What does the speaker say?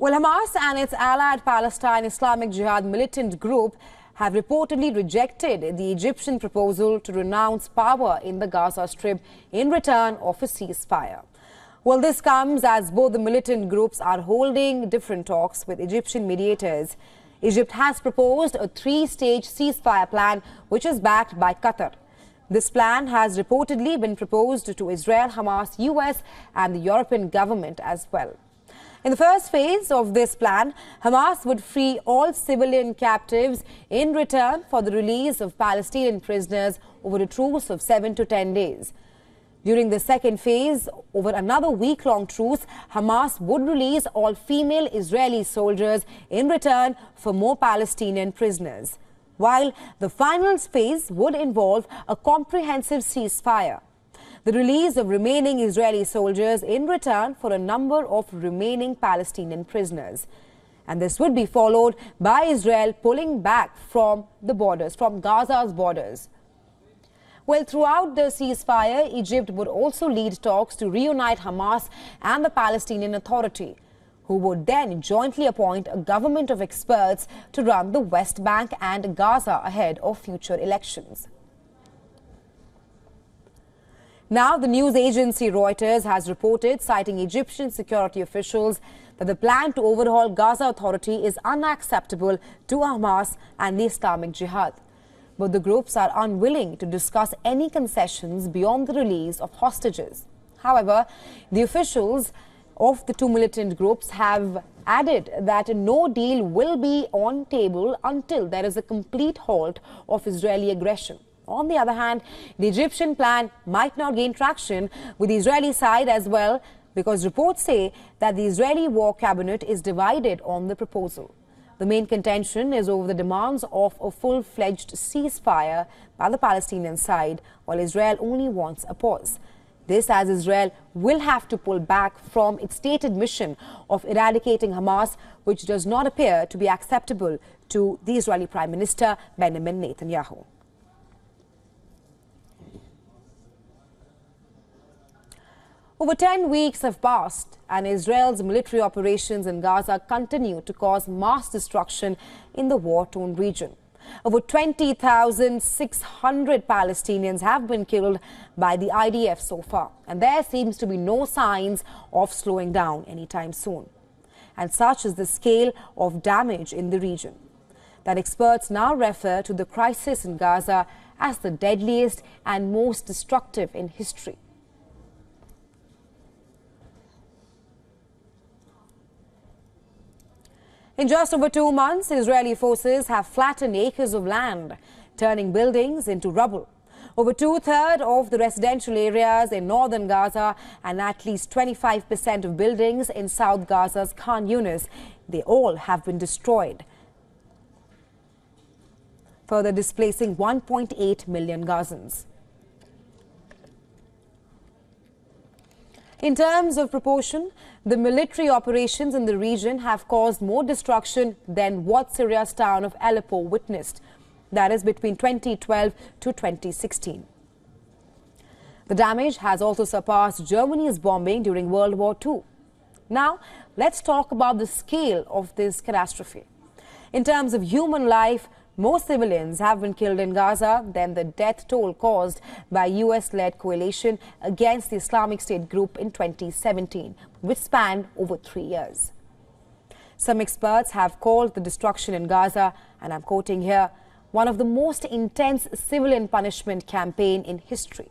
Well, Hamas and its allied Palestine Islamic Jihad militant group have reportedly rejected the Egyptian proposal to renounce power in the Gaza Strip in return of a ceasefire. Well, this comes as both the militant groups are holding different talks with Egyptian mediators. Egypt has proposed a three-stage ceasefire plan, which is backed by Qatar. This plan has reportedly been proposed to Israel, Hamas, US and the European government as well. In the first phase of this plan, Hamas would free all civilian captives in return for the release of Palestinian prisoners over a truce of 7 to 10 days. During the second phase, over another week-long truce, Hamas would release all female Israeli soldiers in return for more Palestinian prisoners, while the final phase would involve a comprehensive ceasefire. The release of remaining Israeli soldiers in return for a number of remaining Palestinian prisoners. And this would be followed by Israel pulling back from the borders, from Gaza's borders. Well, throughout the ceasefire, Egypt would also lead talks to reunite Hamas and the Palestinian Authority, who would then jointly appoint a government of experts to run the West Bank and Gaza ahead of future elections. Now, the news agency Reuters has reported, citing Egyptian security officials, that the plan to overhaul Gaza Authority is unacceptable to Hamas and the Islamic Jihad. But the groups are unwilling to discuss any concessions beyond the release of hostages. However, the officials of the two militant groups have added that no deal will be on table until there is a complete halt of Israeli aggression. On the other hand, the Egyptian plan might not gain traction with the Israeli side as well, because reports say that the Israeli war cabinet is divided on the proposal. The main contention is over the demands of a full-fledged ceasefire by the Palestinian side, while Israel only wants a pause. This as Israel will have to pull back from its stated mission of eradicating Hamas, which does not appear to be acceptable to the Israeli Prime Minister Benjamin Netanyahu. Over 10 weeks have passed and Israel's military operations in Gaza continue to cause mass destruction in the war-torn region. Over 20,600 Palestinians have been killed by the IDF so far, and there seems to be no signs of slowing down anytime soon. And such is the scale of damage in the region that experts now refer to the crisis in Gaza as the deadliest and most destructive in history. In just over 2 months, Israeli forces have flattened acres of land, turning buildings into rubble. Over two-thirds of the residential areas in northern Gaza and at least 25% of buildings in South Gaza's Khan Yunis, they all have been destroyed, further displacing 1.8 million Gazans. In terms of proportion, the military operations in the region have caused more destruction than what Syria's town of Aleppo witnessed, that is between 2012 to 2016. The damage has also surpassed Germany's bombing during World War II. Now, let's talk about the scale of this catastrophe. In terms of human life, more civilians have been killed in Gaza than the death toll caused by US-led coalition against the Islamic State group in 2017, which spanned over 3 years. Some experts have called the destruction in Gaza, and I'm quoting here, one of the most intense civilian punishment campaign in history.